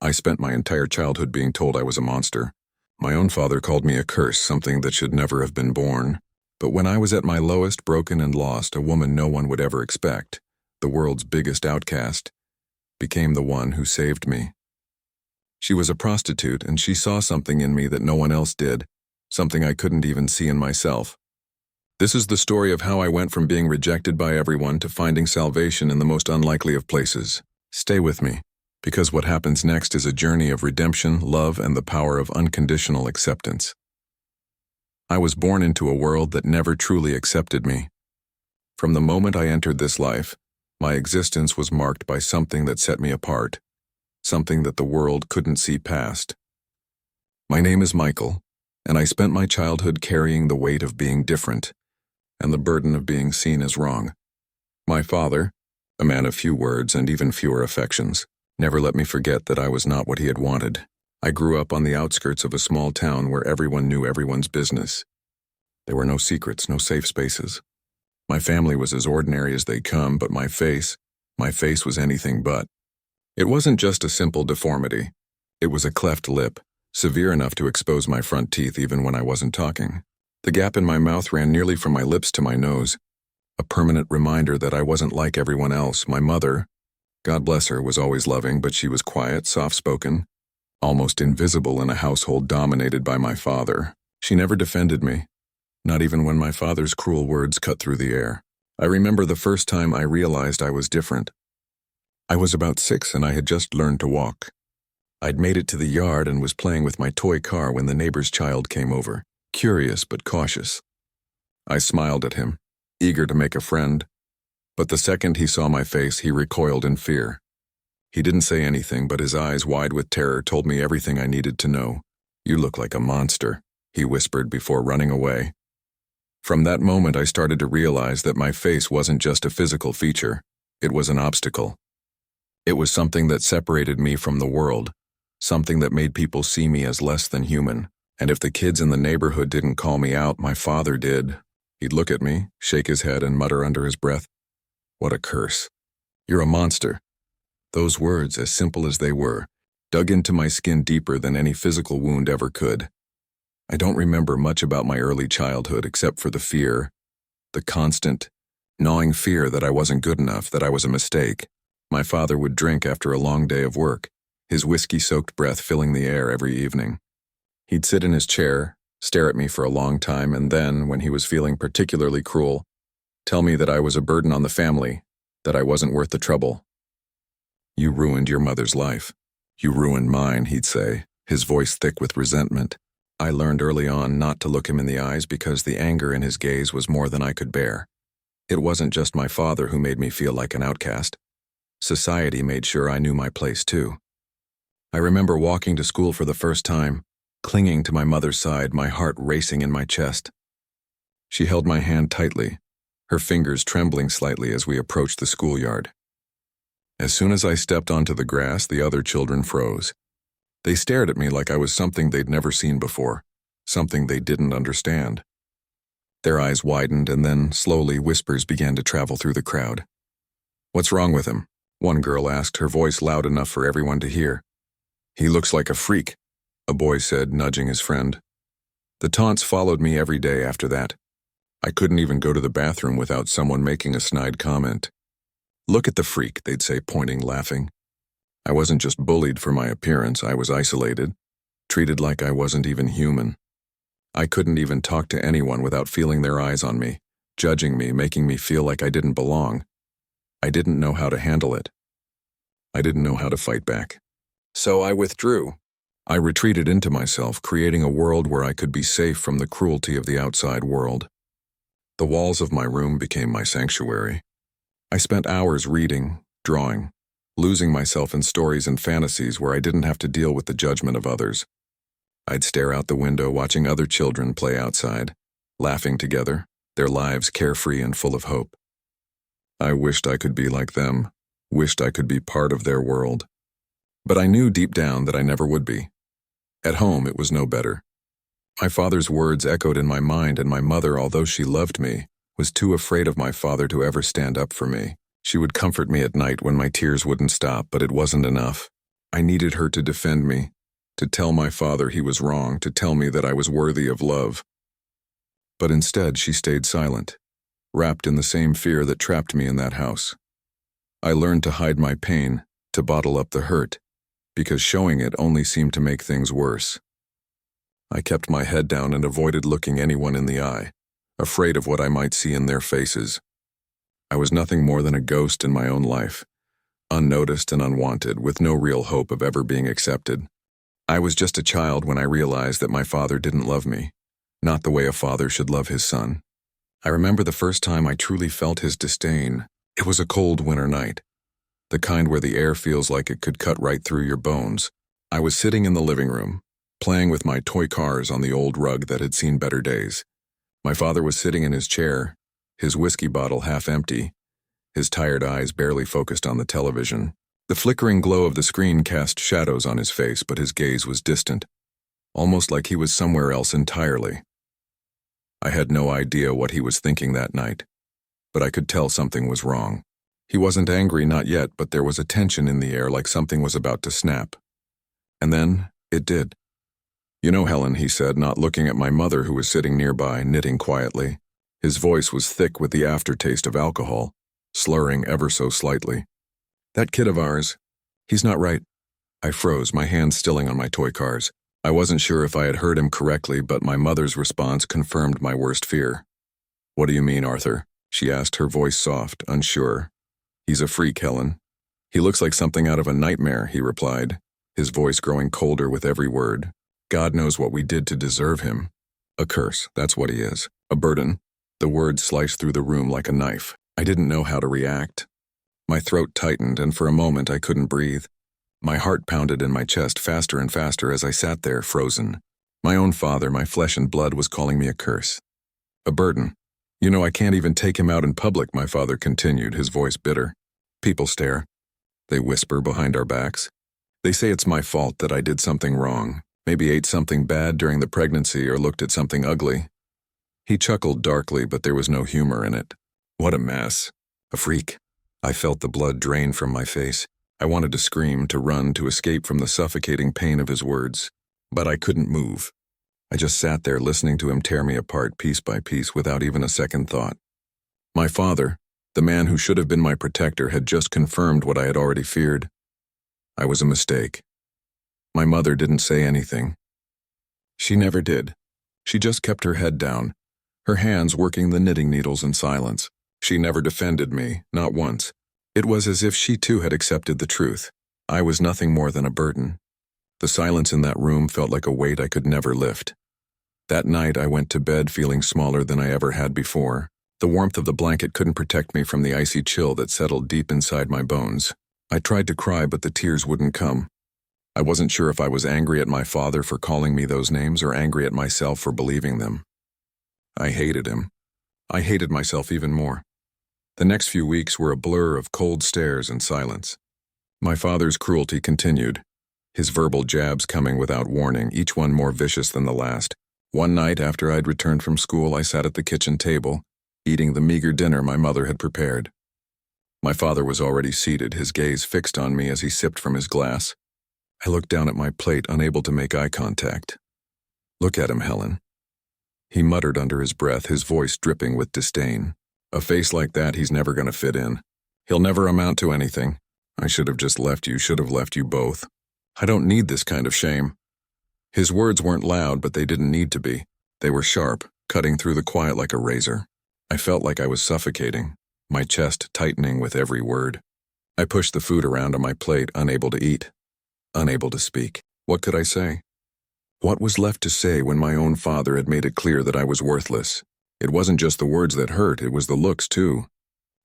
I spent my entire childhood being told I was a monster. My own father called me a curse, something that should never have been born. But when I was at my lowest, broken and lost, a woman no one would ever expect, the world's biggest outcast, became the one who saved me. She was a prostitute, and she saw something in me that no one else did, something I couldn't even see in myself. This is the story of how I went from being rejected by everyone to finding salvation in the most unlikely of places. Stay with me, because what happens next is a journey of redemption, love, and the power of unconditional acceptance. I was born into a world that never truly accepted me. From the moment I entered this life, my existence was marked by something that set me apart, something that the world couldn't see past. My name is Michael, and I spent my childhood carrying the weight of being different and the burden of being seen as wrong. My father, a man of few words and even fewer affections, never let me forget that I was not what he had wanted. I grew up on the outskirts of a small town where everyone knew everyone's business. There were no secrets, no safe spaces. My family was as ordinary as they come, but my face was anything but. It wasn't just a simple deformity. It was a cleft lip, severe enough to expose my front teeth even when I wasn't talking. The gap in my mouth ran nearly from my lips to my nose, a permanent reminder that I wasn't like everyone else. My mother, God bless her, was always loving, but she was quiet, soft-spoken, almost invisible in a household dominated by my father. She never defended me, not even when my father's cruel words cut through the air. I remember the first time I realized I was different. I was about 6 and I had just learned to walk. I'd made it to the yard and was playing with my toy car when the neighbor's child came over, curious but cautious. I smiled at him, eager to make a friend, but the second he saw my face, he recoiled in fear. He didn't say anything, but his eyes, wide with terror, told me everything I needed to know. "You look like a monster," he whispered before running away. From that moment, I started to realize that my face wasn't just a physical feature. It was an obstacle. It was something that separated me from the world, something that made people see me as less than human. And if the kids in the neighborhood didn't call me out, my father did. He'd look at me, shake his head, and mutter under his breath, "What a curse. You're a monster." Those words, as simple as they were, dug into my skin deeper than any physical wound ever could. I don't remember much about my early childhood except for the fear, the constant, gnawing fear that I wasn't good enough, that I was a mistake. My father would drink after a long day of work, his whiskey-soaked breath filling the air every evening. He'd sit in his chair, stare at me for a long time, and then, when he was feeling particularly cruel, tell me that I was a burden on the family, that I wasn't worth the trouble. "You ruined your mother's life. You ruined mine," he'd say, his voice thick with resentment. I learned early on not to look him in the eyes because the anger in his gaze was more than I could bear. It wasn't just my father who made me feel like an outcast. Society made sure I knew my place too. I remember walking to school for the first time, clinging to my mother's side, my heart racing in my chest. She held my hand tightly, her fingers trembling slightly as we approached the schoolyard. As soon as I stepped onto the grass, the other children froze. They stared at me like I was something they'd never seen before, something they didn't understand. Their eyes widened, and then, slowly, whispers began to travel through the crowd. "What's wrong with him?" one girl asked, her voice loud enough for everyone to hear. "He looks like a freak," a boy said, nudging his friend. The taunts followed me every day after that. I couldn't even go to the bathroom without someone making a snide comment. "Look at the freak," they'd say, pointing, laughing. I wasn't just bullied for my appearance, I was isolated, treated like I wasn't even human. I couldn't even talk to anyone without feeling their eyes on me, judging me, making me feel like I didn't belong. I didn't know how to handle it. I didn't know how to fight back. So I withdrew. I retreated into myself, creating a world where I could be safe from the cruelty of the outside world. The walls of my room became my sanctuary. I spent hours reading, drawing, losing myself in stories and fantasies where I didn't have to deal with the judgment of others. I'd stare out the window watching other children play outside, laughing together, their lives carefree and full of hope. I wished I could be like them, wished I could be part of their world. But I knew deep down that I never would be. At home, it was no better. My father's words echoed in my mind, and my mother, although she loved me, was too afraid of my father to ever stand up for me. She would comfort me at night when my tears wouldn't stop, but it wasn't enough. I needed her to defend me, to tell my father he was wrong, to tell me that I was worthy of love. But instead, she stayed silent, wrapped in the same fear that trapped me in that house. I learned to hide my pain, to bottle up the hurt, because showing it only seemed to make things worse. I kept my head down and avoided looking anyone in the eye, afraid of what I might see in their faces. I was nothing more than a ghost in my own life, unnoticed and unwanted, with no real hope of ever being accepted. I was just a child when I realized that my father didn't love me, not the way a father should love his son. I remember the first time I truly felt his disdain. It was a cold winter night, the kind where the air feels like it could cut right through your bones. I was sitting in the living room, playing with my toy cars on the old rug that had seen better days. My father was sitting in his chair, his whiskey bottle half empty, his tired eyes barely focused on the television. The flickering glow of the screen cast shadows on his face, but his gaze was distant, almost like he was somewhere else entirely. I had no idea what he was thinking that night, but I could tell something was wrong. He wasn't angry, not yet, but there was a tension in the air, like something was about to snap. And then, it did. "You know, Helen," he said, not looking at my mother, who was sitting nearby, knitting quietly. His voice was thick with the aftertaste of alcohol, slurring ever so slightly. "That kid of ours, he's not right." I froze, my hands stilling on my toy cars. I wasn't sure if I had heard him correctly, but my mother's response confirmed my worst fear. "What do you mean, Arthur?" she asked, her voice soft, unsure. "He's a freak, Helen. He looks like something out of a nightmare," he replied, his voice growing colder with every word. "God knows what we did to deserve him. A curse, that's what he is. A burden." The words sliced through the room like a knife. I didn't know how to react. My throat tightened, and for a moment I couldn't breathe. My heart pounded in my chest faster and faster as I sat there, frozen. My own father, my flesh and blood, was calling me a curse. A burden. "You know, I can't even take him out in public," my father continued, his voice bitter. "People stare. They whisper behind our backs. They say it's my fault, that I did something wrong, maybe ate something bad during the pregnancy or looked at something ugly." He chuckled darkly, but there was no humor in it. What a mess. A freak. I felt the blood drain from my face. I wanted to scream, to run, to escape from the suffocating pain of his words. But I couldn't move. I just sat there listening to him tear me apart piece by piece without even a second thought. My father, the man who should have been my protector, had just confirmed what I had already feared. I was a mistake. My mother didn't say anything. She never did. She just kept her head down, her hands working the knitting needles in silence. She never defended me, not once. It was as if she too had accepted the truth. I was nothing more than a burden. The silence in that room felt like a weight I could never lift. That night I went to bed feeling smaller than I ever had before. The warmth of the blanket couldn't protect me from the icy chill that settled deep inside my bones. I tried to cry, but the tears wouldn't come. I wasn't sure if I was angry at my father for calling me those names or angry at myself for believing them. I hated him. I hated myself even more. The next few weeks were a blur of cold stares and silence. My father's cruelty continued, his verbal jabs coming without warning, each one more vicious than the last. One night after I'd returned from school, I sat at the kitchen table, eating the meager dinner my mother had prepared. My father was already seated, his gaze fixed on me as he sipped from his glass. I looked down at my plate, unable to make eye contact. "Look at him, Helen." He muttered under his breath, his voice dripping with disdain. "A face like that, he's never going to fit in. He'll never amount to anything. I should have just left you, should have left you both. I don't need this kind of shame." His words weren't loud, but they didn't need to be. They were sharp, cutting through the quiet like a razor. I felt like I was suffocating, my chest tightening with every word. I pushed the food around on my plate, unable to eat, unable to speak. What could I say? What was left to say when my own father had made it clear that I was worthless? It wasn't just the words that hurt, it was the looks too.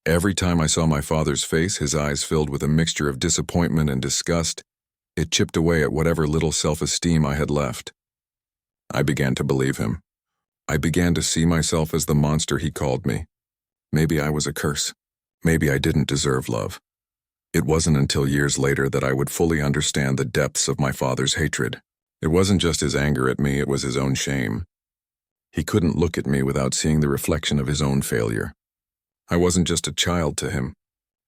Every time I saw my father's face, his eyes filled with a mixture of disappointment and disgust, it chipped away at whatever little self-esteem I had left. I began to believe him. I began to see myself as the monster he called me. Maybe I was a curse. Maybe I didn't deserve love. It wasn't until years later that I would fully understand the depths of my father's hatred. It wasn't just his anger at me, it was his own shame. He couldn't look at me without seeing the reflection of his own failure. I wasn't just a child to him.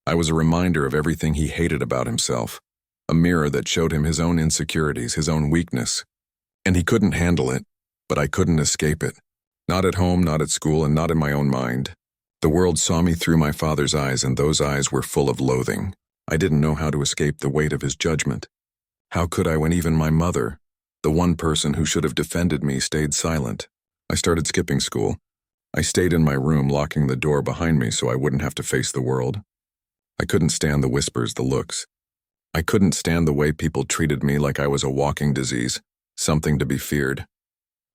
I was a reminder of everything he hated about himself. a mirror that showed him his own insecurities, his own weakness. And he couldn't handle it, but I couldn't escape it. Not at home, not at school, and not in my own mind. The world saw me through my father's eyes, and those eyes were full of loathing. I didn't know how to escape the weight of his judgment. How could I when even my mother, the one person who should have defended me, stayed silent? I started skipping school. I stayed in my room, locking the door behind me so I wouldn't have to face the world. I couldn't stand the whispers, the looks. I couldn't stand the way people treated me like I was a walking disease, something to be feared.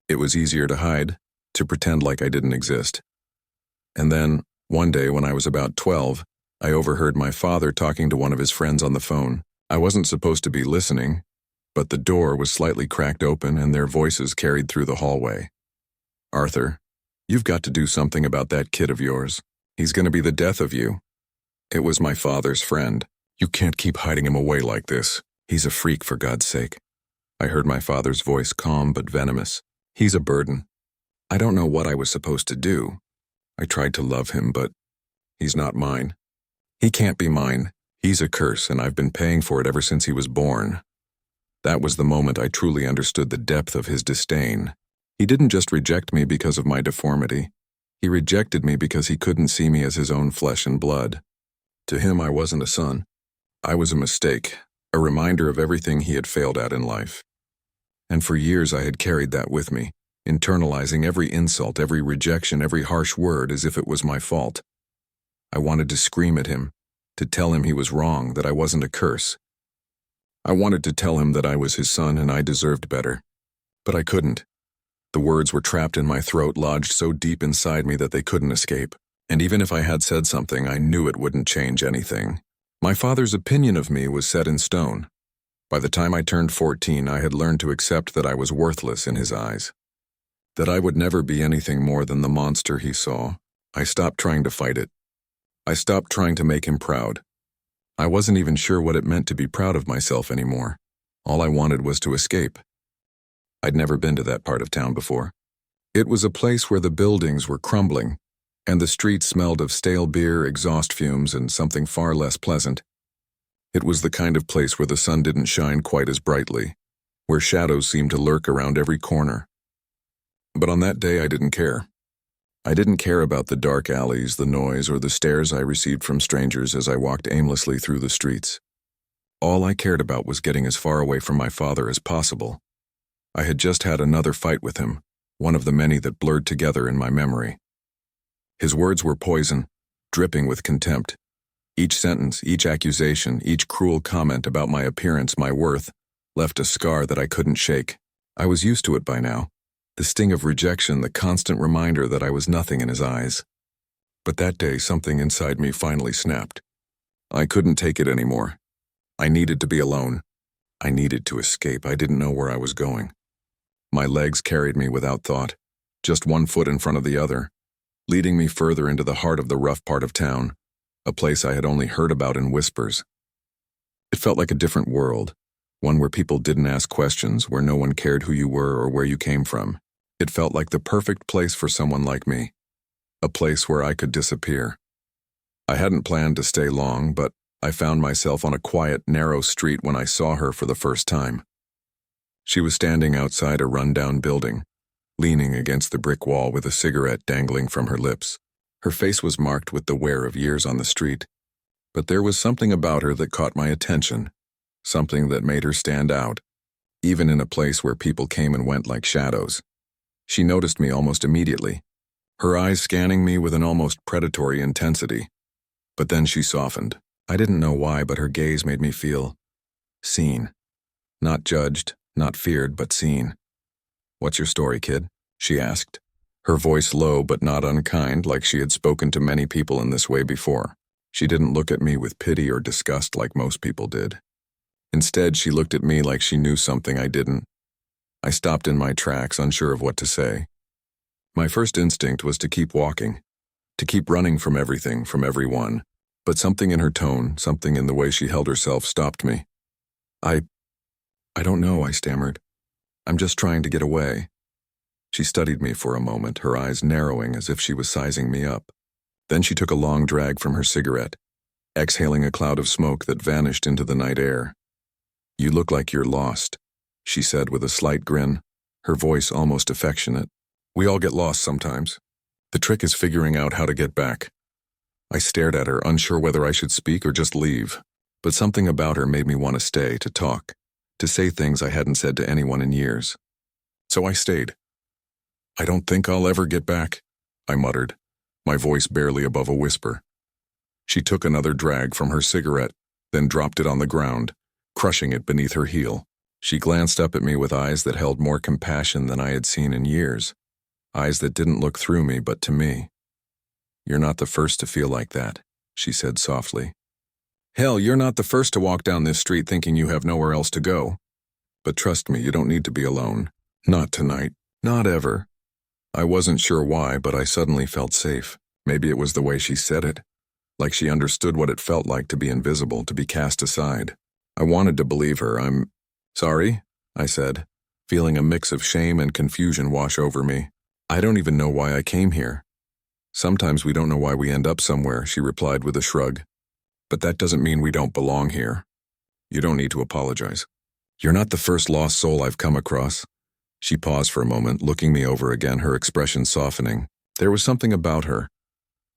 It was easier to hide, to pretend like I didn't exist. And then, one day when I was about 12, I overheard my father talking to one of his friends on the phone. I wasn't supposed to be listening, but the door was slightly cracked open and their voices carried through the hallway. "Arthur, you've got to do something about that kid of yours. He's going to be the death of you." It was my father's friend. "You can't keep hiding him away like this. He's a freak, for God's sake." I heard my father's voice, calm but venomous. "He's a burden." I don't know what I was supposed to do. I tried to love him, but he's not mine. He can't be mine. He's a curse, and I've been paying for it ever since he was born. That was the moment I truly understood the depth of his disdain. He didn't just reject me because of my deformity. He rejected me because he couldn't see me as his own flesh and blood. To him, I wasn't a son. I was a mistake, a reminder of everything he had failed at in life. And for years I had carried that with me, internalizing every insult, every rejection, every harsh word as if it was my fault. I wanted to scream at him, to tell him he was wrong, that I wasn't a curse. I wanted to tell him that I was his son and I deserved better. But I couldn't. The words were trapped in my throat, lodged so deep inside me that they couldn't escape. And even if I had said something, I knew it wouldn't change anything. My father's opinion of me was set in stone. By the time I turned 14, I had learned to accept that I was worthless in his eyes. That I would never be anything more than the monster he saw. I stopped trying to fight it. I stopped trying to make him proud. I wasn't even sure what it meant to be proud of myself anymore. All I wanted was to escape. I'd never been to that part of town before. It was a place where the buildings were crumbling, and the streets smelled of stale beer, exhaust fumes, and something far less pleasant. It was the kind of place where the sun didn't shine quite as brightly, where shadows seemed to lurk around every corner. But on that day, I didn't care. I didn't care about the dark alleys, the noise, or the stares I received from strangers as I walked aimlessly through the streets. All I cared about was getting as far away from my father as possible. I had just had another fight with him, one of the many that blurred together in my memory. His words were poison, dripping with contempt. Each sentence, each accusation, each cruel comment about my appearance, my worth, left a scar that I couldn't shake. I was used to it by now. The sting of rejection, the constant reminder that I was nothing in his eyes. But that day, something inside me finally snapped. I couldn't take it anymore. I needed to be alone. I needed to escape. I didn't know where I was going. My legs carried me without thought, just one foot in front of the other, leading me further into the heart of the rough part of town, a place I had only heard about in whispers. It felt like a different world, one where people didn't ask questions, where no one cared who you were or where you came from. It felt like the perfect place for someone like me, a place where I could disappear. I hadn't planned to stay long, but I found myself on a quiet, narrow street when I saw her for the first time. She was standing outside a rundown building, leaning against the brick wall with a cigarette dangling from her lips. Her face was marked with the wear of years on the street, but there was something about her that caught my attention, something that made her stand out, even in a place where people came and went like shadows. She noticed me almost immediately, her eyes scanning me with an almost predatory intensity. But then she softened. I didn't know why, but her gaze made me feel seen. Not judged, not feared, but seen. "What's your story, kid?" she asked, her voice low but not unkind, like she had spoken to many people in this way before. She didn't look at me with pity or disgust like most people did. Instead, she looked at me like she knew something I didn't. I stopped in my tracks, unsure of what to say. My first instinct was to keep walking, to keep running from everything, from everyone. But something in her tone, something in the way she held herself stopped me. I don't know," I stammered. "I'm just trying to get away." She studied me for a moment, her eyes narrowing as if she was sizing me up. Then she took a long drag from her cigarette, exhaling a cloud of smoke that vanished into the night air. "You look like you're lost," she said with a slight grin, her voice almost affectionate. "We all get lost sometimes. The trick is figuring out how to get back." I stared at her, unsure whether I should speak or just leave, but something about her made me want to stay, to talk, to say things I hadn't said to anyone in years. So I stayed. "I don't think I'll ever get back," I muttered, my voice barely above a whisper. She took another drag from her cigarette, then dropped it on the ground, crushing it beneath her heel. She glanced up at me with eyes that held more compassion than I had seen in years, eyes that didn't look through me but to me. "You're not the first to feel like that," she said softly. "Hell, you're not the first to walk down this street thinking you have nowhere else to go. But trust me, you don't need to be alone. Not tonight. Not ever." I wasn't sure why, but I suddenly felt safe. Maybe it was the way she said it, like she understood what it felt like to be invisible, to be cast aside. I wanted to believe her. "I'm sorry," I said, feeling a mix of shame and confusion wash over me. "I don't even know why I came here." "Sometimes we don't know why we end up somewhere," she replied with a shrug. "But that doesn't mean we don't belong here. You don't need to apologize. You're not the first lost soul I've come across." She paused for a moment, looking me over again, her expression softening. There was something about her,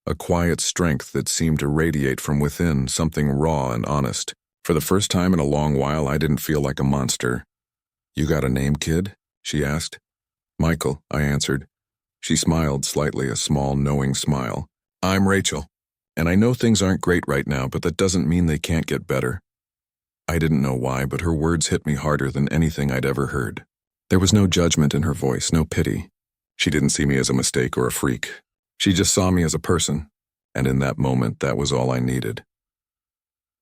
a quiet strength that seemed to radiate from within, something raw and honest. For the first time in a long while, I didn't feel like a monster. "You got a name, kid?" she asked. "Michael," I answered. She smiled slightly, a small, knowing smile. "I'm Rachel, and I know things aren't great right now, but that doesn't mean they can't get better." I didn't know why, but her words hit me harder than anything I'd ever heard. There was no judgment in her voice, no pity. She didn't see me as a mistake or a freak. She just saw me as a person, and in that moment, that was all I needed.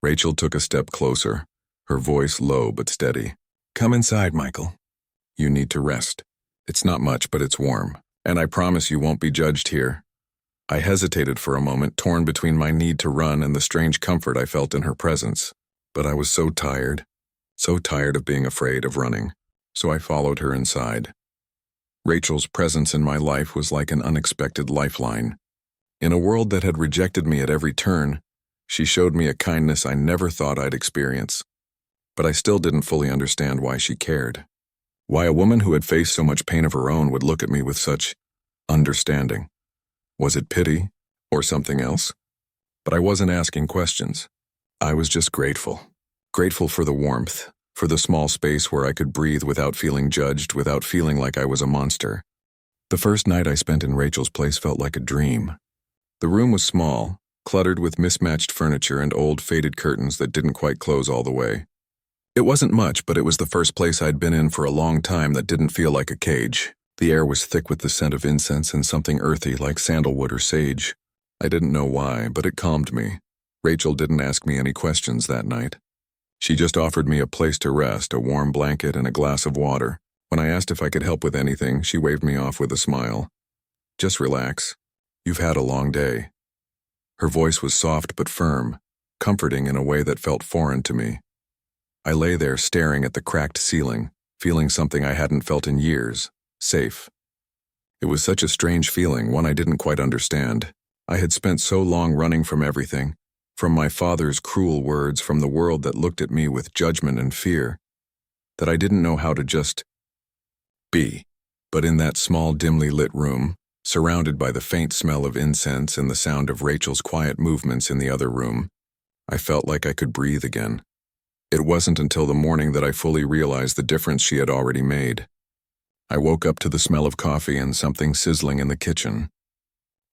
Rachel took a step closer, her voice low but steady. "Come inside, Michael. You need to rest. It's not much, but it's warm, and I promise you won't be judged here." I hesitated for a moment, torn between my need to run and the strange comfort I felt in her presence. But I was so tired of being afraid of running, so I followed her inside. Rachel's presence in my life was like an unexpected lifeline. In a world that had rejected me at every turn, she showed me a kindness I never thought I'd experience. But I still didn't fully understand why she cared. Why a woman who had faced so much pain of her own would look at me with such understanding. Was it pity, or something else? But I wasn't asking questions. I was just grateful. Grateful for the warmth, for the small space where I could breathe without feeling judged, without feeling like I was a monster. The first night I spent in Rachel's place felt like a dream. The room was small, cluttered with mismatched furniture and old faded curtains that didn't quite close all the way. It wasn't much, but it was the first place I'd been in for a long time that didn't feel like a cage. The air was thick with the scent of incense and something earthy like sandalwood or sage. I didn't know why, but it calmed me. Rachel didn't ask me any questions that night. She just offered me a place to rest, a warm blanket, and a glass of water. When I asked if I could help with anything, she waved me off with a smile. "Just relax. You've had a long day." Her voice was soft but firm, comforting in a way that felt foreign to me. I lay there staring at the cracked ceiling, feeling something I hadn't felt in years, safe. It was such a strange feeling, one I didn't quite understand. I had spent so long running from everything, from my father's cruel words, from the world that looked at me with judgment and fear, that I didn't know how to just be. But in that small, dimly lit room, surrounded by the faint smell of incense and the sound of Rachel's quiet movements in the other room, I felt like I could breathe again. It wasn't until the morning that I fully realized the difference she had already made. I woke up to the smell of coffee and something sizzling in the kitchen.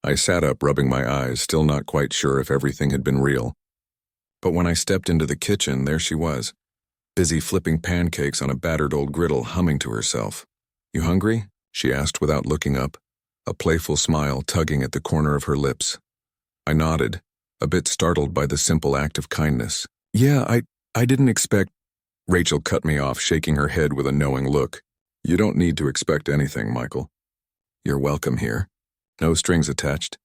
I sat up, rubbing my eyes, still not quite sure if everything had been real. But when I stepped into the kitchen, there she was, busy flipping pancakes on a battered old griddle, humming to herself. "You hungry?" she asked without looking up, a playful smile tugging at the corner of her lips. I nodded, a bit startled by the simple act of kindness. "Yeah, I didn't expect—" Rachel cut me off, shaking her head with a knowing look. "You don't need to expect anything, Michael. You're welcome here. No strings attached."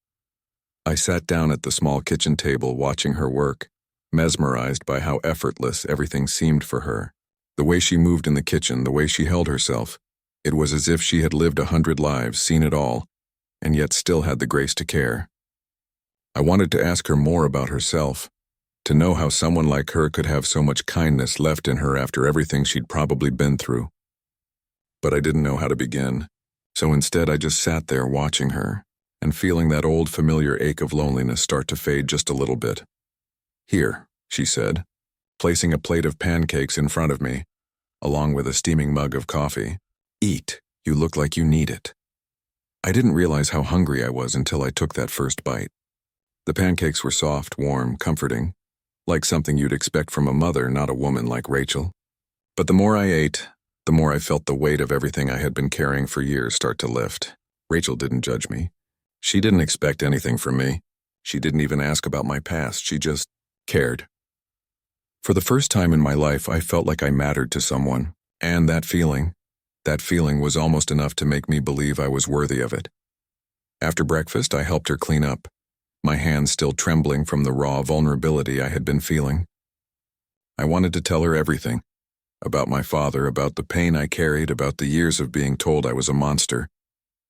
I sat down at the small kitchen table, watching her work, mesmerized by how effortless everything seemed for her. The way she moved in the kitchen, the way she held herself, it was as if she had lived 100 lives, seen it all, and yet still had the grace to care. I wanted to ask her more about herself, To know how someone like her could have so much kindness left in her after everything she'd probably been through. But I didn't know how to begin, so instead I just sat there watching her and feeling that old familiar ache of loneliness start to fade just a little bit. "Here," she said, placing a plate of pancakes in front of me, along with a steaming mug of coffee. "Eat, you look like you need it." I didn't realize how hungry I was until I took that first bite. The pancakes were soft, warm, comforting, like something you'd expect from a mother, not a woman like Rachel. But the more I ate, the more I felt the weight of everything I had been carrying for years start to lift. Rachel didn't judge me. She didn't expect anything from me. She didn't even ask about my past. She just cared. For the first time in my life, I felt like I mattered to someone, and that feeling was almost enough to make me believe I was worthy of it. After breakfast, I helped her clean up, my hands still trembling from the raw vulnerability I had been feeling. I wanted to tell her everything, about my father, about the pain I carried, about the years of being told I was a monster,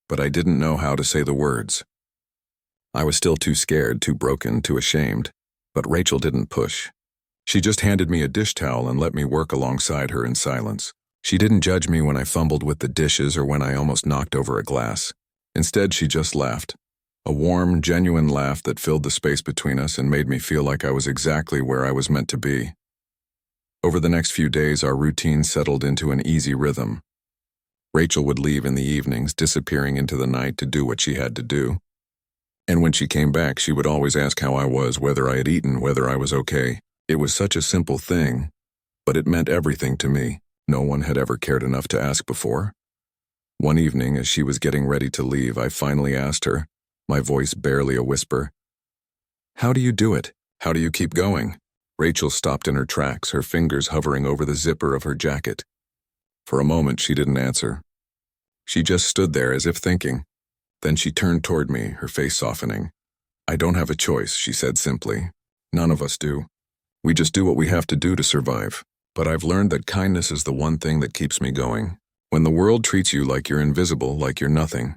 but I didn't know how to say the words. I was still too scared, too broken, too ashamed, but Rachel didn't push. She just handed me a dish towel and let me work alongside her in silence. She didn't judge me when I fumbled with the dishes or when I almost knocked over a glass. Instead, she just laughed. A warm, genuine laugh that filled the space between us and made me feel like I was exactly where I was meant to be. Over the next few days, our routine settled into an easy rhythm. Rachel would leave in the evenings, disappearing into the night to do what she had to do. And when she came back, she would always ask how I was, whether I had eaten, whether I was okay. It was such a simple thing, but it meant everything to me. No one had ever cared enough to ask before. One evening, as she was getting ready to leave, I finally asked her, my voice barely a whisper, "How do you do it? How do you keep going?" Rachel stopped in her tracks, her fingers hovering over the zipper of her jacket. For a moment, she didn't answer. She just stood there as if thinking. Then she turned toward me, her face softening. "I don't have a choice," she said simply. "None of us do. We just do what we have to do to survive. But I've learned that kindness is the one thing that keeps me going. When the world treats you like you're invisible, like you're nothing,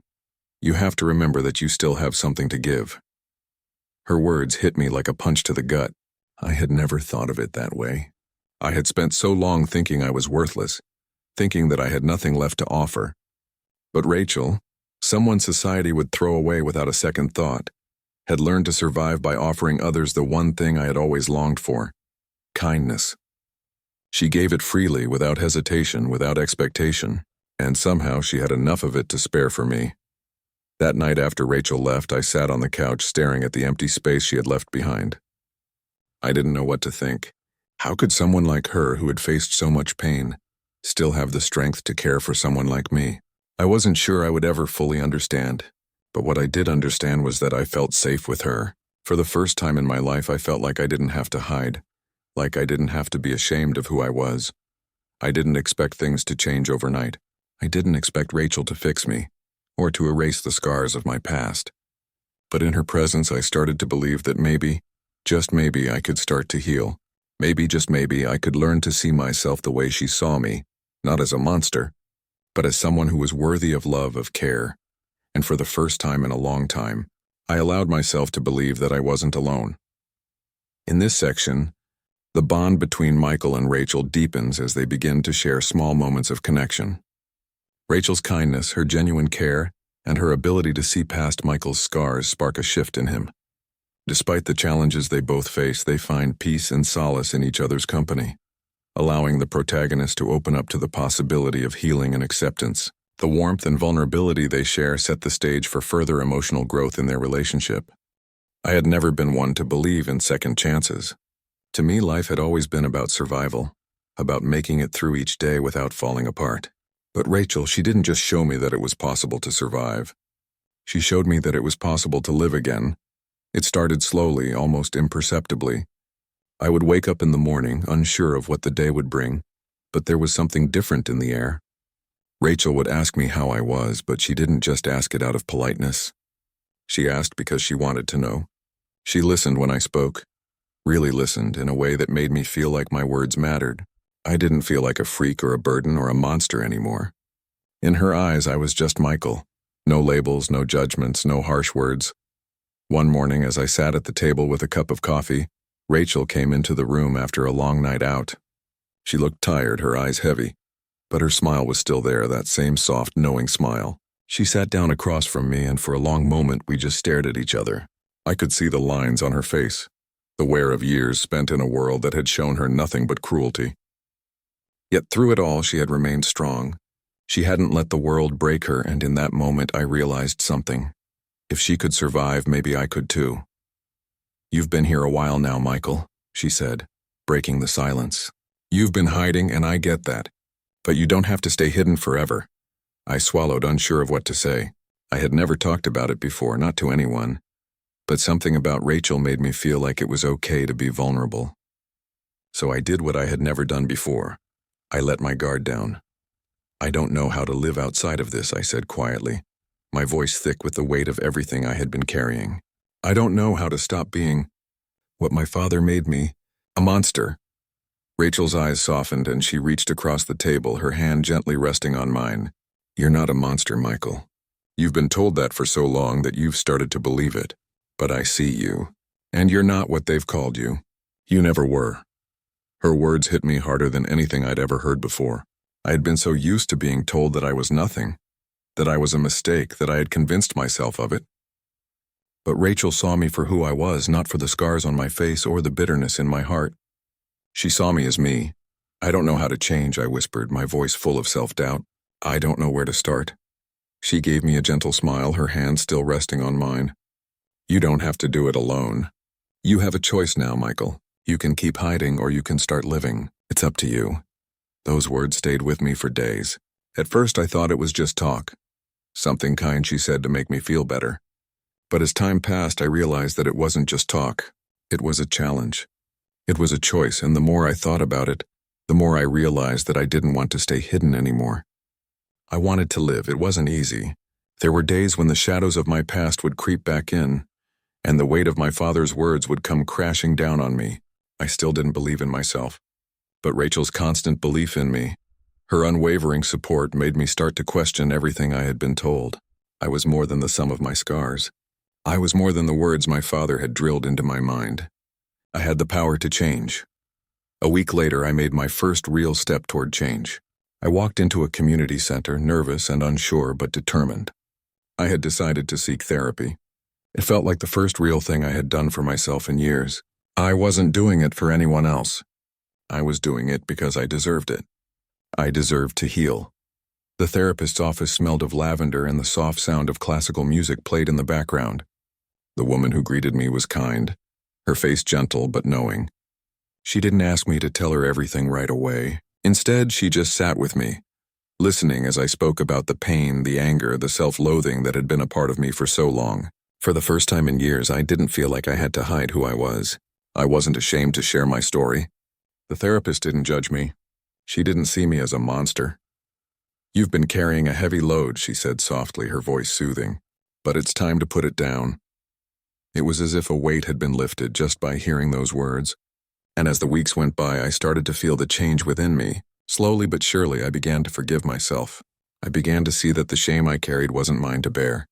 you have to remember that you still have something to give." Her words hit me like a punch to the gut. I had never thought of it that way. I had spent so long thinking I was worthless, thinking that I had nothing left to offer. But Rachel, someone society would throw away without a second thought, had learned to survive by offering others the one thing I had always longed for: kindness. She gave it freely, without hesitation, without expectation, and somehow she had enough of it to spare for me. That night after Rachel left, I sat on the couch staring at the empty space she had left behind. I didn't know what to think. How could someone like her, who had faced so much pain, still have the strength to care for someone like me? I wasn't sure I would ever fully understand, but what I did understand was that I felt safe with her. For the first time in my life, I felt like I didn't have to hide, like I didn't have to be ashamed of who I was. I didn't expect things to change overnight. I didn't expect Rachel to fix me, or to erase the scars of my past. But in her presence, I started to believe that maybe, just maybe, I could start to heal. Maybe, just maybe, I could learn to see myself the way she saw me, not as a monster, but as someone who was worthy of love, of care. And for the first time in a long time, I allowed myself to believe that I wasn't alone. In this section, the bond between Michael and Rachel deepens as they begin to share small moments of connection. Rachel's kindness, her genuine care, and her ability to see past Michael's scars spark a shift in him. Despite the challenges they both face, they find peace and solace in each other's company, allowing the protagonist to open up to the possibility of healing and acceptance. The warmth and vulnerability they share set the stage for further emotional growth in their relationship. I had never been one to believe in second chances. To me, life had always been about survival, about making it through each day without falling apart. But Rachel, she didn't just show me that it was possible to survive. She showed me that it was possible to live again. It started slowly, almost imperceptibly. I would wake up in the morning, unsure of what the day would bring, but there was something different in the air. Rachel would ask me how I was, but she didn't just ask it out of politeness. She asked because she wanted to know. She listened when I spoke, really listened in a way that made me feel like my words mattered. I didn't feel like a freak or a burden or a monster anymore. In her eyes, I was just Michael. No labels, no judgments, no harsh words. One morning, as I sat at the table with a cup of coffee, Rachel came into the room after a long night out. She looked tired, her eyes heavy, but her smile was still there, that same soft, knowing smile. She sat down across from me, and for a long moment we just stared at each other. I could see the lines on her face, the wear of years spent in a world that had shown her nothing but cruelty. Yet through it all she had remained strong. She hadn't let the world break her, and in that moment I realized something. If she could survive, maybe I could too. "You've been here a while now, Michael," she said, breaking the silence. "You've been hiding, and I get that. But you don't have to stay hidden forever." I swallowed, unsure of what to say. I had never talked about it before, not to anyone. But something about Rachel made me feel like it was okay to be vulnerable. So I did what I had never done before. I let my guard down. "I don't know how to live outside of this," I said quietly, my voice thick with the weight of everything I had been carrying. "I don't know how to stop being what my father made me, a monster." Rachel's eyes softened and she reached across the table, her hand gently resting on mine. "You're not a monster, Michael. You've been told that for so long that you've started to believe it. But I see you. And you're not what they've called you. You never were." Her words hit me harder than anything I'd ever heard before. I had been so used to being told that I was nothing, that I was a mistake, that I had convinced myself of it. But Rachel saw me for who I was, not for the scars on my face or the bitterness in my heart. She saw me as me. "I don't know how to change," I whispered, my voice full of self-doubt. "I don't know where to start." She gave me a gentle smile, her hand still resting on mine. "You don't have to do it alone. You have a choice now, Michael. You can keep hiding or you can start living. It's up to you." Those words stayed with me for days. At first I thought it was just talk. Something kind she said to make me feel better. But as time passed, I realized that it wasn't just talk. It was a challenge. It was a choice, and the more I thought about it, the more I realized that I didn't want to stay hidden anymore. I wanted to live. It wasn't easy. There were days when the shadows of my past would creep back in, and the weight of my father's words would come crashing down on me. I still didn't believe in myself. But Rachel's constant belief in me, her unwavering support, made me start to question everything I had been told. I was more than the sum of my scars. I was more than the words my father had drilled into my mind. I had the power to change. A week later, I made my first real step toward change. I walked into a community center, nervous and unsure but determined. I had decided to seek therapy. It felt like the first real thing I had done for myself in years. I wasn't doing it for anyone else. I was doing it because I deserved it. I deserved to heal. The therapist's office smelled of lavender, and the soft sound of classical music played in the background. The woman who greeted me was kind, her face gentle but knowing. She didn't ask me to tell her everything right away. Instead, she just sat with me, listening as I spoke about the pain, the anger, the self-loathing that had been a part of me for so long. For the first time in years, I didn't feel like I had to hide who I was. I wasn't ashamed to share my story. The therapist didn't judge me. She didn't see me as a monster. "You've been carrying a heavy load," she said softly, her voice soothing. "But it's time to put it down." It was as if a weight had been lifted just by hearing those words. And as the weeks went by, I started to feel the change within me. Slowly but surely, I began to forgive myself. I began to see that the shame I carried wasn't mine to bear.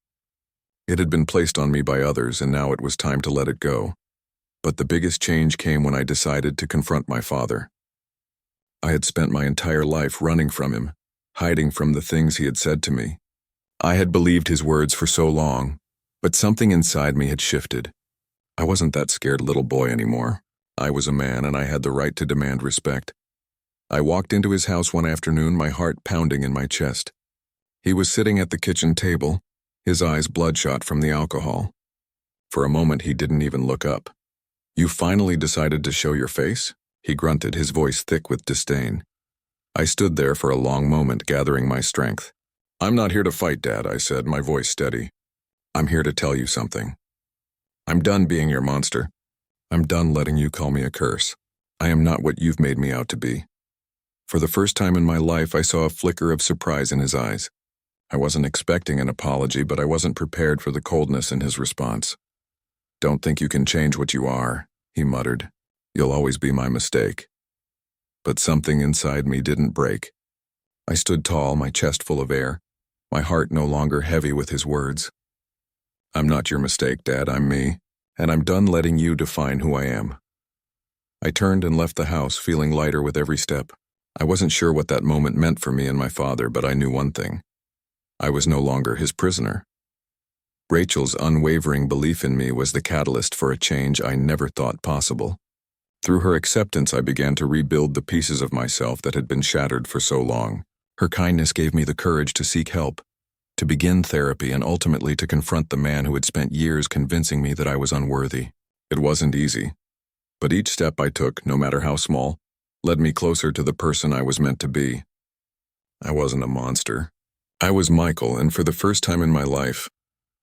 It had been placed on me by others, and now it was time to let it go. But the biggest change came when I decided to confront my father. I had spent my entire life running from him, hiding from the things he had said to me. I had believed his words for so long, but something inside me had shifted. I wasn't that scared little boy anymore. I was a man, and I had the right to demand respect. I walked into his house one afternoon, my heart pounding in my chest. He was sitting at the kitchen table, his eyes bloodshot from the alcohol. For a moment, he didn't even look up. "You finally decided to show your face?" he grunted, his voice thick with disdain. I stood there for a long moment, gathering my strength. "I'm not here to fight, Dad," I said, my voice steady. "I'm here to tell you something. I'm done being your monster. I'm done letting you call me a curse. I am not what you've made me out to be." For the first time in my life, I saw a flicker of surprise in his eyes. I wasn't expecting an apology, but I wasn't prepared for the coldness in his response. "Don't think you can change what you are," he muttered. "You'll always be my mistake." But something inside me didn't break. I stood tall, my chest full of air, my heart no longer heavy with his words. "I'm not your mistake, Dad, I'm me, and I'm done letting you define who I am. I turned and left the house, feeling lighter with every step. I wasn't sure what that moment meant for me and my father, but I knew one thing. I was no longer his prisoner. Rachel's unwavering belief in me was the catalyst for a change I never thought possible. Through her acceptance, I began to rebuild the pieces of myself that had been shattered for so long. Her kindness gave me the courage to seek help, to begin therapy, and ultimately to confront the man who had spent years convincing me that I was unworthy. It wasn't easy, but each step I took, no matter how small, led me closer to the person I was meant to be. I wasn't a monster. I was Michael, and for the first time in my life,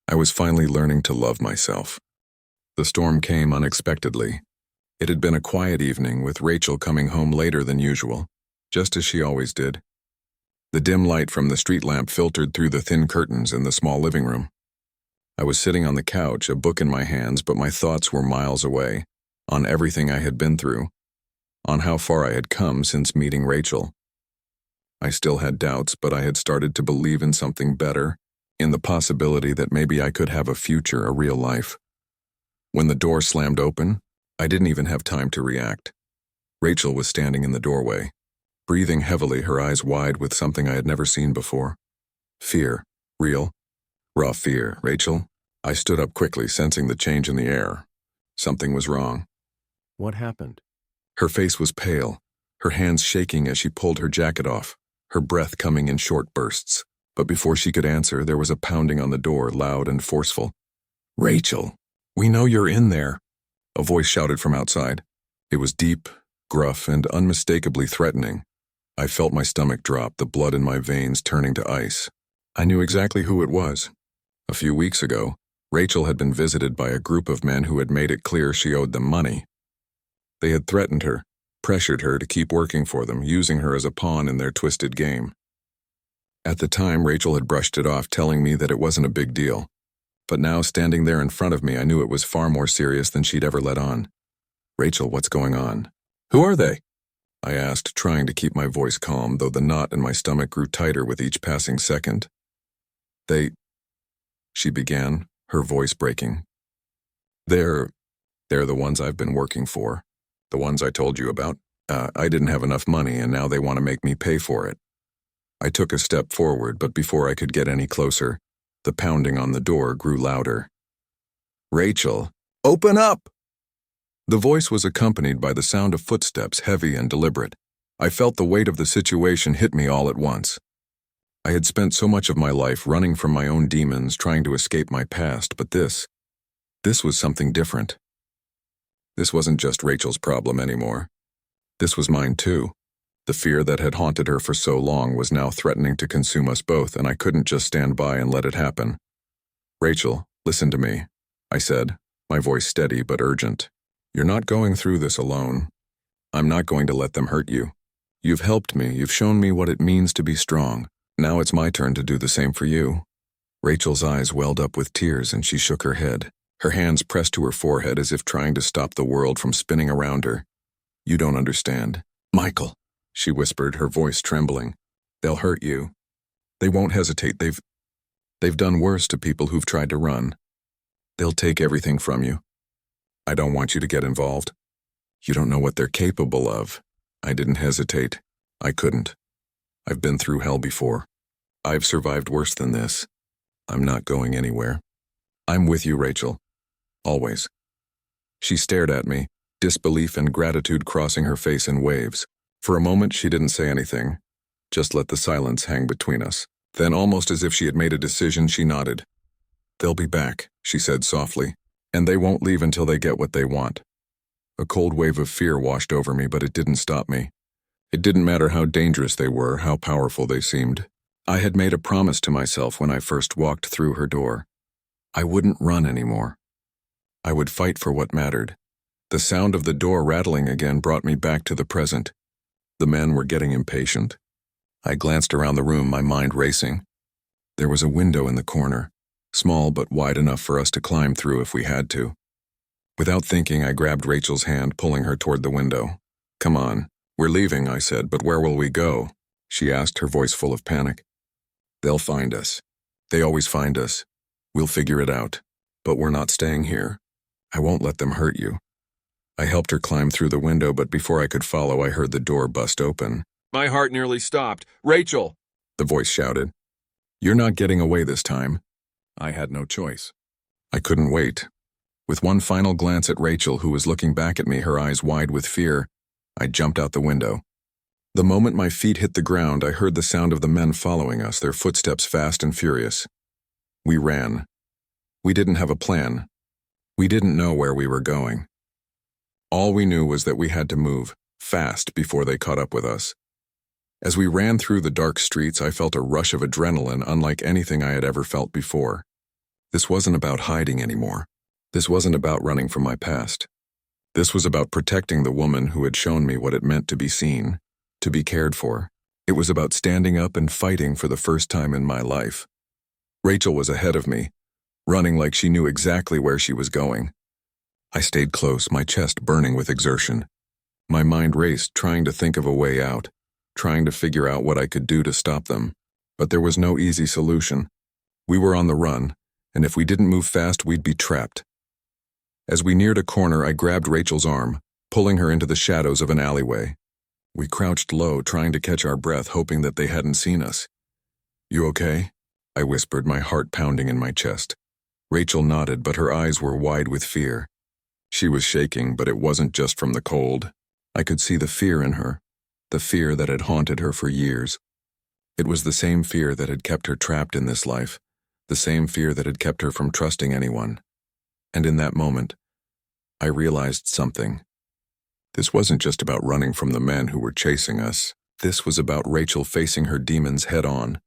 I was finally learning to love myself. The storm came unexpectedly. It had been a quiet evening, with Rachel coming home later than usual, just as she always did. The dim light from the street lamp filtered through the thin curtains in the small living room. I was sitting on the couch, a book in my hands, but my thoughts were miles away, on everything I had been through, on how far I had come since meeting Rachel. I still had doubts, but I had started to believe in something better, in the possibility that maybe I could have a future, a real life. When the door slammed open, I didn't even have time to react. Rachel was standing in the doorway, breathing heavily, her eyes wide with something I had never seen before. Fear. Real, raw fear. Rachel? I stood up quickly, sensing the change in the air. Something was wrong. What happened? Her face was pale, her hands shaking as she pulled her jacket off, her breath coming in short bursts. But before she could answer, there was a pounding on the door, loud and forceful. "Rachel, we know you're in there," a voice shouted from outside. It was deep, gruff, and unmistakably threatening. I felt my stomach drop, the blood in my veins turning to ice. I knew exactly who it was. A few weeks ago, Rachel had been visited by a group of men who had made it clear she owed them money. They had threatened her, pressured her to keep working for them, using her as a pawn in their twisted game. At the time, Rachel had brushed it off, telling me that it wasn't a big deal. But now, standing there in front of me, I knew it was far more serious than she'd ever let on. "Rachel, what's going on?" "Who are they?" I asked, trying to keep my voice calm, though the knot in my stomach grew tighter with each passing second. She began, her voice breaking. They're the ones I've been working for. The ones I told you about. I didn't have enough money, and now they want to make me pay for it." I took a step forward, but before I could get any closer, the pounding on the door grew louder. "Rachel, open up!" The voice was accompanied by the sound of footsteps, heavy and deliberate. I felt the weight of the situation hit me all at once. I had spent so much of my life running from my own demons, trying to escape my past, but this was something different. This wasn't just Rachel's problem anymore. This was mine too. The fear that had haunted her for so long was now threatening to consume us both, and I couldn't just stand by and let it happen. "Rachel, listen to me," I said, my voice steady but urgent. "You're not going through this alone. I'm not going to let them hurt you. You've helped me, you've shown me what it means to be strong. Now it's my turn to do the same for you." Rachel's eyes welled up with tears and she shook her head. Her hands pressed to her forehead as if trying to stop the world from spinning around her. "You don't understand. Michael," she whispered, her voice trembling. "They'll hurt you. They won't hesitate. They've done worse to people who've tried to run. They'll take everything from you. I don't want you to get involved. You don't know what they're capable of." I didn't hesitate. I couldn't. I've been through hell before. I've survived worse than this. I'm not going anywhere. I'm with you, Rachel. Always. She stared at me, disbelief and gratitude crossing her face in waves. For a moment, she didn't say anything, just let the silence hang between us. Then, almost as if she had made a decision, she nodded. "They'll be back," she said softly, "and they won't leave until they get what they want." A cold wave of fear washed over me, but it didn't stop me. It didn't matter how dangerous they were, how powerful they seemed. I had made a promise to myself when I first walked through her door. I wouldn't run anymore. I would fight for what mattered. The sound of the door rattling again brought me back to the present. The men were getting impatient. I glanced around the room, my mind racing. There was a window in the corner, small but wide enough for us to climb through if we had to. Without thinking, I grabbed Rachel's hand, pulling her toward the window. "Come on. We're leaving," I said, "but where will we go?" she asked, her voice full of panic. "They'll find us. They always find us. We'll figure it out. But we're not staying here. I won't let them hurt you." I helped her climb through the window, but before I could follow, I heard the door bust open. My heart nearly stopped. Rachel! The voice shouted. You're not getting away this time. I had no choice. I couldn't wait. With one final glance at Rachel, who was looking back at me, her eyes wide with fear, I jumped out the window. The moment my feet hit the ground, I heard the sound of the men following us, their footsteps fast and furious. We ran. We didn't have a plan. We didn't know where we were going. All we knew was that we had to move fast before they caught up with us. As we ran through the dark streets, I felt a rush of adrenaline unlike anything I had ever felt before. This wasn't about hiding anymore. This wasn't about running from my past. This was about protecting the woman who had shown me what it meant to be seen, to be cared for. It was about standing up and fighting for the first time in my life. Rachel was ahead of me, running like she knew exactly where she was going. I stayed close, my chest burning with exertion. My mind raced, trying to think of a way out, trying to figure out what I could do to stop them. But there was no easy solution. We were on the run, and if we didn't move fast, we'd be trapped. As we neared a corner, I grabbed Rachel's arm, pulling her into the shadows of an alleyway. We crouched low, trying to catch our breath, hoping that they hadn't seen us. You okay? I whispered, my heart pounding in my chest. Rachel nodded, but her eyes were wide with fear. She was shaking, but it wasn't just from the cold. I could see the fear in her, the fear that had haunted her for years. It was the same fear that had kept her trapped in this life, the same fear that had kept her from trusting anyone. And in that moment, I realized something. This wasn't just about running from the men who were chasing us. This was about Rachel facing her demons head-on,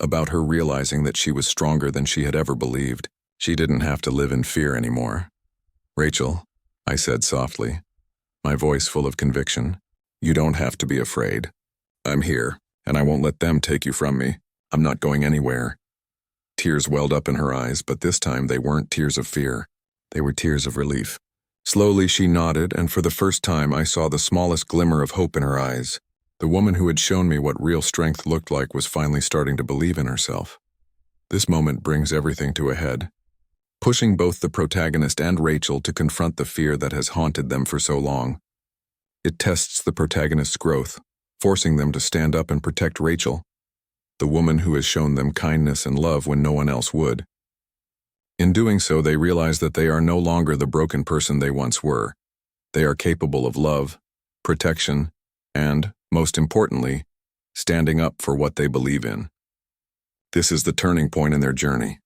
about her realizing that she was stronger than she had ever believed. She didn't have to live in fear anymore. Rachel, I said softly, my voice full of conviction, you don't have to be afraid. I'm here, and I won't let them take you from me. I'm not going anywhere. Tears welled up in her eyes, but this time they weren't tears of fear. They were tears of relief. Slowly she nodded, and for the first time I saw the smallest glimmer of hope in her eyes. The woman who had shown me what real strength looked like was finally starting to believe in herself. This moment brings everything to a head, pushing both the protagonist and Rachel to confront the fear that has haunted them for so long. It tests the protagonist's growth, forcing them to stand up and protect Rachel, the woman who has shown them kindness and love when no one else would. In doing so, they realize that they are no longer the broken person they once were. They are capable of love, protection, and, most importantly, standing up for what they believe in. This is the turning point in their journey,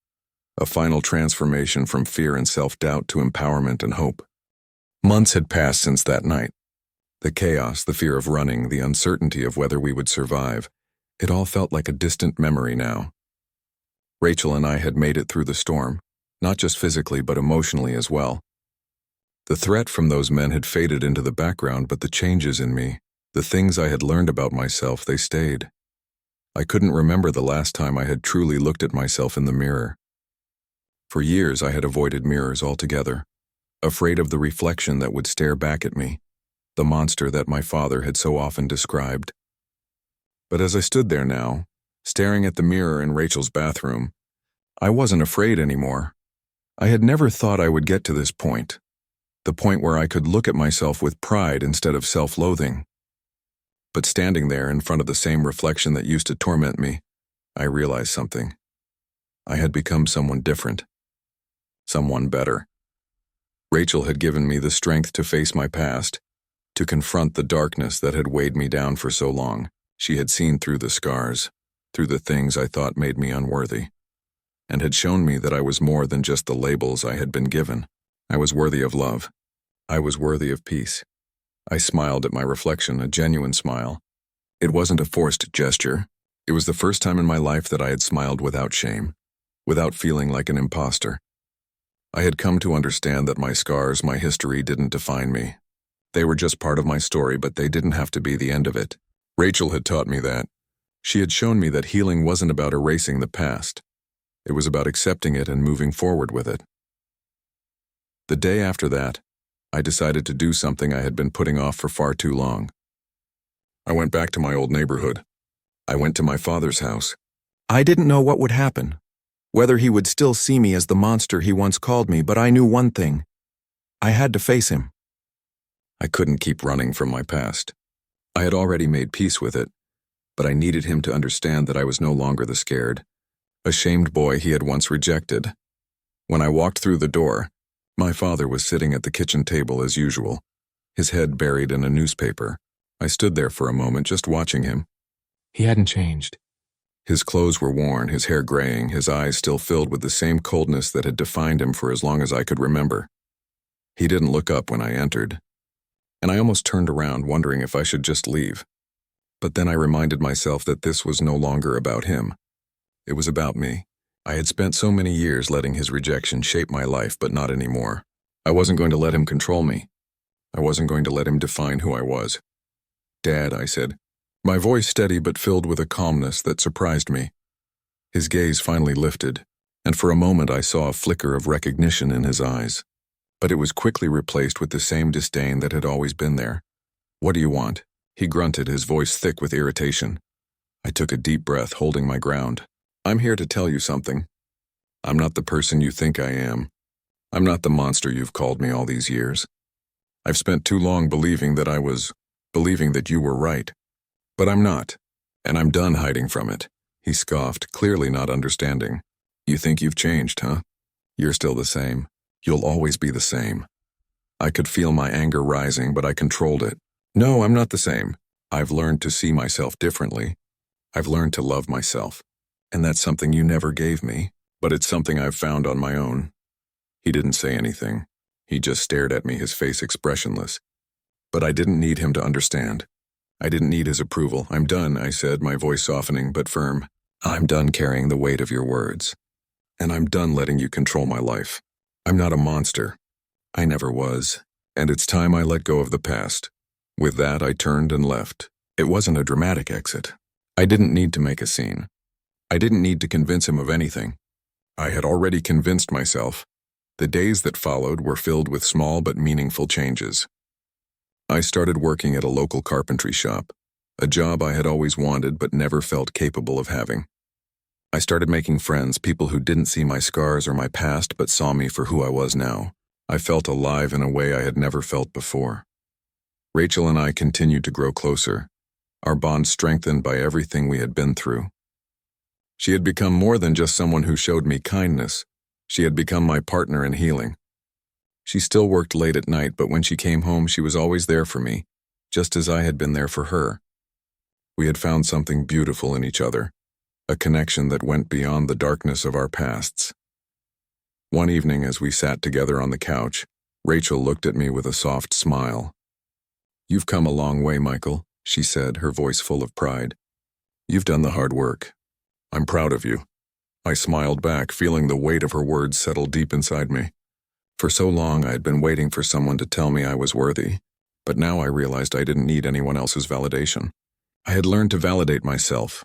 a final transformation from fear and self-doubt to empowerment and hope. Months had passed since that night. The chaos, the fear of running, the uncertainty of whether we would survive, it all felt like a distant memory now. Rachel and I had made it through the storm, not just physically but emotionally as well. The threat from those men had faded into the background, but the changes in me, the things I had learned about myself, they stayed. I couldn't remember the last time I had truly looked at myself in the mirror. For years I had avoided mirrors altogether, afraid of the reflection that would stare back at me, the monster that my father had so often described. But as I stood there now, staring at the mirror in Rachel's bathroom, I wasn't afraid anymore. I had never thought I would get to this point, the point where I could look at myself with pride instead of self-loathing. But standing there in front of the same reflection that used to torment me, I realized something. I had become someone different, someone better. Rachel had given me the strength to face my past, to confront the darkness that had weighed me down for so long. She had seen through the scars, through the things I thought made me unworthy, and had shown me that I was more than just the labels I had been given. I was worthy of love. I was worthy of peace. I smiled at my reflection, a genuine smile. It wasn't a forced gesture. It was the first time in my life that I had smiled without shame, without feeling like an imposter. I had come to understand that my scars, my history, didn't define me. They were just part of my story, but they didn't have to be the end of it. Rachel had taught me that. She had shown me that healing wasn't about erasing the past. It was about accepting it and moving forward with it. The day after that, I decided to do something I had been putting off for far too long. I went back to my old neighborhood. I went to my father's house. I didn't know what would happen, whether he would still see me as the monster he once called me, but I knew one thing. I had to face him. I couldn't keep running from my past. I had already made peace with it, but I needed him to understand that I was no longer the scared, ashamed boy he had once rejected. When I walked through the door, my father was sitting at the kitchen table as usual, his head buried in a newspaper. I stood there for a moment just watching him. He hadn't changed. His clothes were worn, his hair graying, his eyes still filled with the same coldness that had defined him for as long as I could remember. He didn't look up when I entered, and I almost turned around wondering if I should just leave. But then I reminded myself that this was no longer about him. It was about me. I had spent so many years letting his rejection shape my life, but not anymore. I wasn't going to let him control me. I wasn't going to let him define who I was. "Dad," I said, my voice steady but filled with a calmness that surprised me. His gaze finally lifted, and for a moment I saw a flicker of recognition in his eyes. But it was quickly replaced with the same disdain that had always been there. "What do you want?" He grunted, his voice thick with irritation. I took a deep breath, holding my ground. "I'm here to tell you something. I'm not the person you think I am. I'm not the monster you've called me all these years. I've spent too long believing that you were right. But I'm not, and I'm done hiding from it." He scoffed, clearly not understanding. "You think you've changed, huh? You're still the same. You'll always be the same." I could feel my anger rising, but I controlled it. "No, I'm not the same. I've learned to see myself differently. I've learned to love myself. And that's something you never gave me, but it's something I've found on my own." He didn't say anything. He just stared at me, his face expressionless. But I didn't need him to understand. I didn't need his approval. "I'm done," I said, my voice softening but firm. "I'm done carrying the weight of your words. And I'm done letting you control my life. I'm not a monster. I never was. And it's time I let go of the past." With that, I turned and left. It wasn't a dramatic exit. I didn't need to make a scene. I didn't need to convince him of anything. I had already convinced myself. The days that followed were filled with small but meaningful changes. I started working at a local carpentry shop, a job I had always wanted but never felt capable of having. I started making friends, people who didn't see my scars or my past but saw me for who I was now. I felt alive in a way I had never felt before. Rachel and I continued to grow closer, our bond strengthened by everything we had been through. She had become more than just someone who showed me kindness. She had become my partner in healing. She still worked late at night, but when she came home, she was always there for me, just as I had been there for her. We had found something beautiful in each other, a connection that went beyond the darkness of our pasts. One evening, as we sat together on the couch, Rachel looked at me with a soft smile. "You've come a long way, Michael," she said, her voice full of pride. "You've done the hard work. I'm proud of you." I smiled back, feeling the weight of her words settle deep inside me. For so long, I had been waiting for someone to tell me I was worthy, but now I realized I didn't need anyone else's validation. I had learned to validate myself.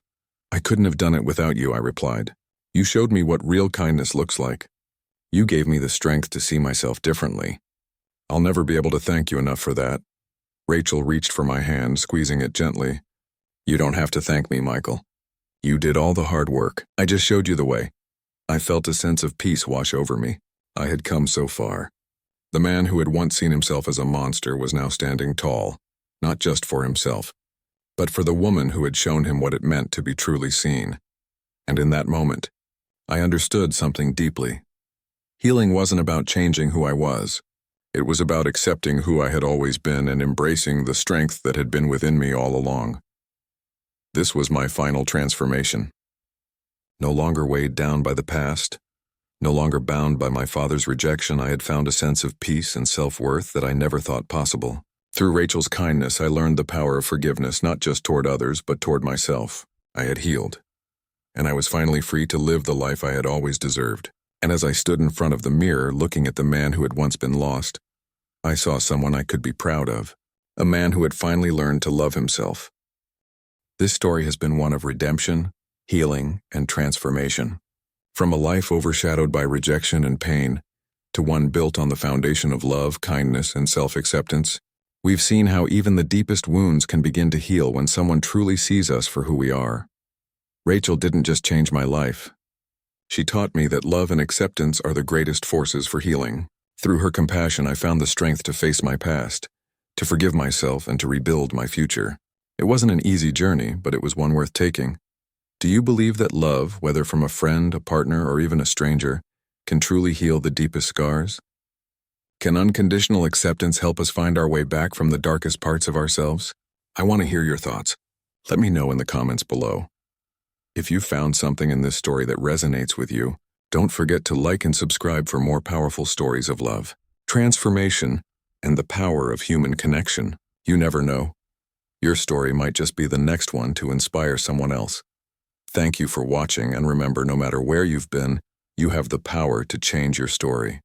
"I couldn't have done it without you," I replied. "You showed me what real kindness looks like. You gave me the strength to see myself differently. I'll never be able to thank you enough for that." Rachel reached for my hand, squeezing it gently. "You don't have to thank me, Michael. You did all the hard work. I just showed you the way." I felt a sense of peace wash over me. I had come so far. The man who had once seen himself as a monster was now standing tall, not just for himself, but for the woman who had shown him what it meant to be truly seen. And in that moment, I understood something deeply. Healing wasn't about changing who I was. It was about accepting who I had always been and embracing the strength that had been within me all along. This was my final transformation. No longer weighed down by the past, no longer bound by my father's rejection, I had found a sense of peace and self-worth that I never thought possible. Through Rachel's kindness, I learned the power of forgiveness, not just toward others, but toward myself. I had healed, and I was finally free to live the life I had always deserved. And as I stood in front of the mirror, looking at the man who had once been lost, I saw someone I could be proud of, a man who had finally learned to love himself. This story has been one of redemption, healing, and transformation. From a life overshadowed by rejection and pain, to one built on the foundation of love, kindness, and self-acceptance, we've seen how even the deepest wounds can begin to heal when someone truly sees us for who we are. Rachel didn't just change my life. She taught me that love and acceptance are the greatest forces for healing. Through her compassion, I found the strength to face my past, to forgive myself and to rebuild my future. It wasn't an easy journey, but it was one worth taking. Do you believe that love, whether from a friend, a partner, or even a stranger, can truly heal the deepest scars? Can unconditional acceptance help us find our way back from the darkest parts of ourselves? I want to hear your thoughts. Let me know in the comments below. If you found something in this story that resonates with you, don't forget to like and subscribe for more powerful stories of love, transformation, and the power of human connection. You never know. Your story might just be the next one to inspire someone else. Thank you for watching, and remember, no matter where you've been, you have the power to change your story.